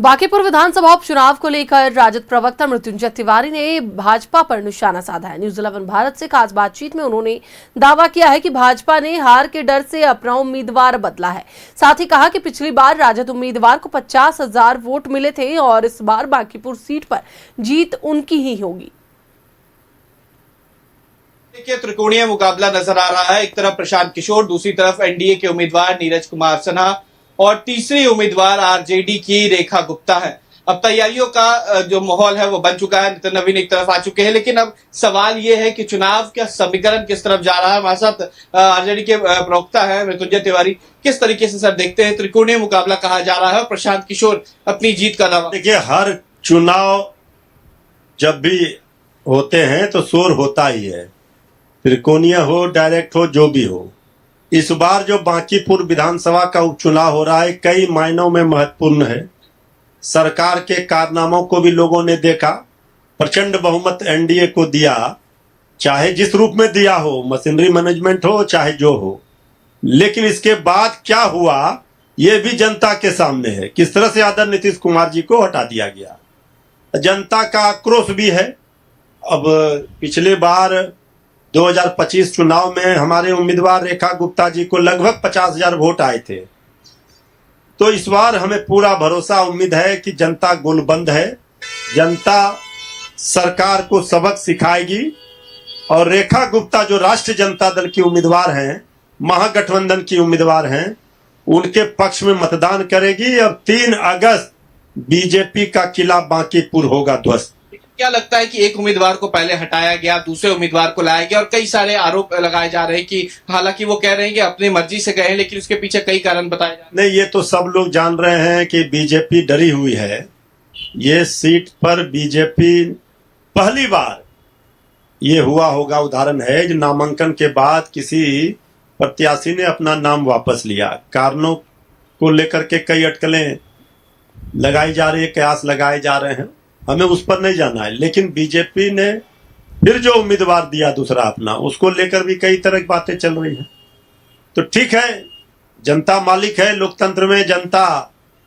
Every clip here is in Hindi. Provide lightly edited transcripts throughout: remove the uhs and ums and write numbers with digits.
बांकीपुर विधानसभा उपचुनाव को लेकर राजद प्रवक्ता मृत्युंजय तिवारी ने भाजपा पर निशाना साधा है। न्यूज 11 भारत से खास बातचीत में उन्होंने दावा किया है कि भाजपा ने हार के डर से अपना उम्मीदवार बदला है। साथ ही कहा कि पिछली बार राजद उम्मीदवार को 50,000 वोट मिले थे और इस बार बांकीपुर सीट पर जीत उनकी ही होगी। देखिए, त्रिकोणीय मुकाबला नजर आ रहा है। एक तरफ प्रशांत किशोर, दूसरी तरफ एनडीए के उम्मीदवार नीरज कुमार सिन्हा और तीसरी उम्मीदवार आरजेडी की रेखा गुप्ता है। अब तैयारियों का जो माहौल है वो बन चुका है। नितिन नवीन एक तरफ आ चुके हैं, लेकिन अब सवाल ये है कि चुनाव का समीकरण किस तरफ जा रहा है। हमारे साथ आरजेडी के प्रवक्ता है मृत्युंजय तिवारी। किस तरीके से सर देखते हैं, त्रिकोणीय मुकाबला कहा जा रहा है, प्रशांत किशोर अपनी जीत का दावा। देखिए, हर चुनाव जब भी होते हैं तो शोर होता ही है, त्रिकोणीय हो, डायरेक्ट हो, जो भी हो। इस बार जो बांकीपुर विधानसभा का उपचुनाव हो रहा है कई मायनों में महत्वपूर्ण है। सरकार के कारनामों को भी लोगों ने देखा। प्रचंड बहुमत एनडीए को दिया, चाहे जिस रूप में दिया हो, मशीनरी मैनेजमेंट हो चाहे जो हो। लेकिन इसके बाद क्या हुआ ये भी जनता के सामने है। किस तरह से आदरणीय नीतीश कुमार जी को हटा दिया गया, जनता का आक्रोश भी है। अब पिछले बार 2025 चुनाव में हमारे उम्मीदवार रेखा गुप्ता जी को लगभग 50,000 वोट आए थे। तो इस बार हमें पूरा भरोसा, उम्मीद है कि जनता गोलबंद है। जनता सरकार को सबक सिखाएगी और रेखा गुप्ता जो राष्ट्रीय जनता दल की उम्मीदवार हैं, महागठबंधन की उम्मीदवार हैं, उनके पक्ष में मतदान करेगी। और 3 अगस्त बीजेपी का किला बांकीपुर होगा ध्वस्त। क्या लगता है कि एक उम्मीदवार को पहले हटाया गया, दूसरे उम्मीदवार को लाया गया और कई सारे आरोप लगाए जा रहे हैं कि हालांकि वो कह रहे हैं कि अपनी मर्जी से गए हैं, लेकिन उसके पीछे कई कारण बताए जा रहे हैं। नहीं, ये तो सब लोग जान रहे हैं कि बीजेपी डरी हुई है। ये सीट पर बीजेपी पहली बार ये हुआ होगा, उदाहरण है जो नामांकन के बाद किसी प्रत्याशी ने अपना नाम वापस लिया। कारणों को लेकर के कई अटकलें लगाई जा रही है, कयास लगाए जा रहे हैं, हमें उस पर नहीं जाना है। लेकिन बीजेपी ने फिर जो उम्मीदवार दिया दूसरा अपना, उसको लेकर भी कई तरह की बातें चल रही हैं। तो ठीक है, जनता मालिक है, लोकतंत्र में जनता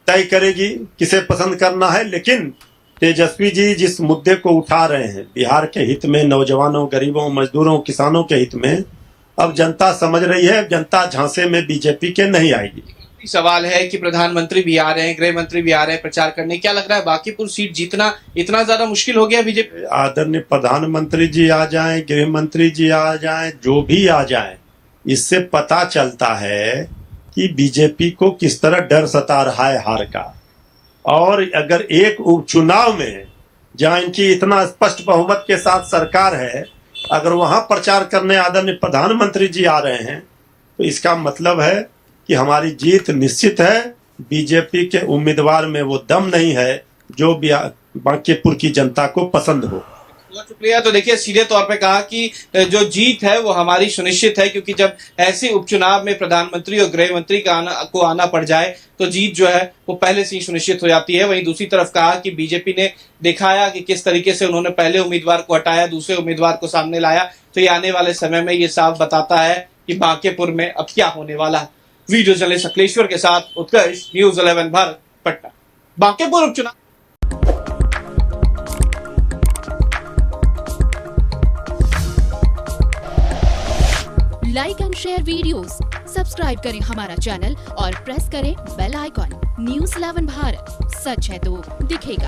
तय करेगी किसे पसंद करना है। लेकिन तेजस्वी जी जिस मुद्दे को उठा रहे हैं, बिहार के हित में, नौजवानों, गरीबों, मजदूरों, किसानों के हित में, अब जनता समझ रही है। जनता झांसे में बीजेपी के नहीं आएगी। सवाल है कि प्रधानमंत्री भी आ रहे हैं, गृह मंत्री भी आ रहे हैं प्रचार करने। क्या लग रहा है बांकीपुर सीट जीतना इतना ज्यादा मुश्किल हो गया बीजेपी? आदरणीय प्रधानमंत्री जी आ जाएं, गृह मंत्री जी आ जाएं, जो भी आ जाएं, इससे पता चलता है कि बीजेपी को किस तरह डर सता रहा है हार का। और अगर एक उपचुनाव में जहां इनकी इतना स्पष्ट बहुमत के साथ सरकार है, अगर वहां प्रचार करने आदरणीय प्रधानमंत्री जी आ रहे हैं, तो इसका मतलब है कि हमारी जीत निश्चित है। बीजेपी के उम्मीदवार में वो दम नहीं है जो बांकीपुर की जनता को पसंद हो। बहुत शुक्रिया। तो देखिए, सीधे तौर पे कहा कि जो जीत है वो हमारी सुनिश्चित है, क्योंकि जब ऐसे उपचुनाव में प्रधानमंत्री और गृह मंत्री को आना पड़ जाए तो जीत जो है वो पहले से ही सुनिश्चित हो जाती है। वहीं दूसरी तरफ कहा कि बीजेपी ने दिखाया कि किस तरीके से उन्होंने पहले उम्मीदवार को हटाया, दूसरे उम्मीदवार को सामने लाया। तो ये आने वाले समय में ये साफ बताता है कि बांकीपुर में अब क्या होने वाला है। वीडियो जर्नलिस्ट अखिलेश्वर के साथ उत्कर्ष, न्यूज 11 भारत, पटना। बांकीपुर उपचुनाव। Like and share videos, subscribe करें हमारा चैनल और प्रेस करें बेल आइकॉन। न्यूज 11 भारत, सच है तो दिखेगा।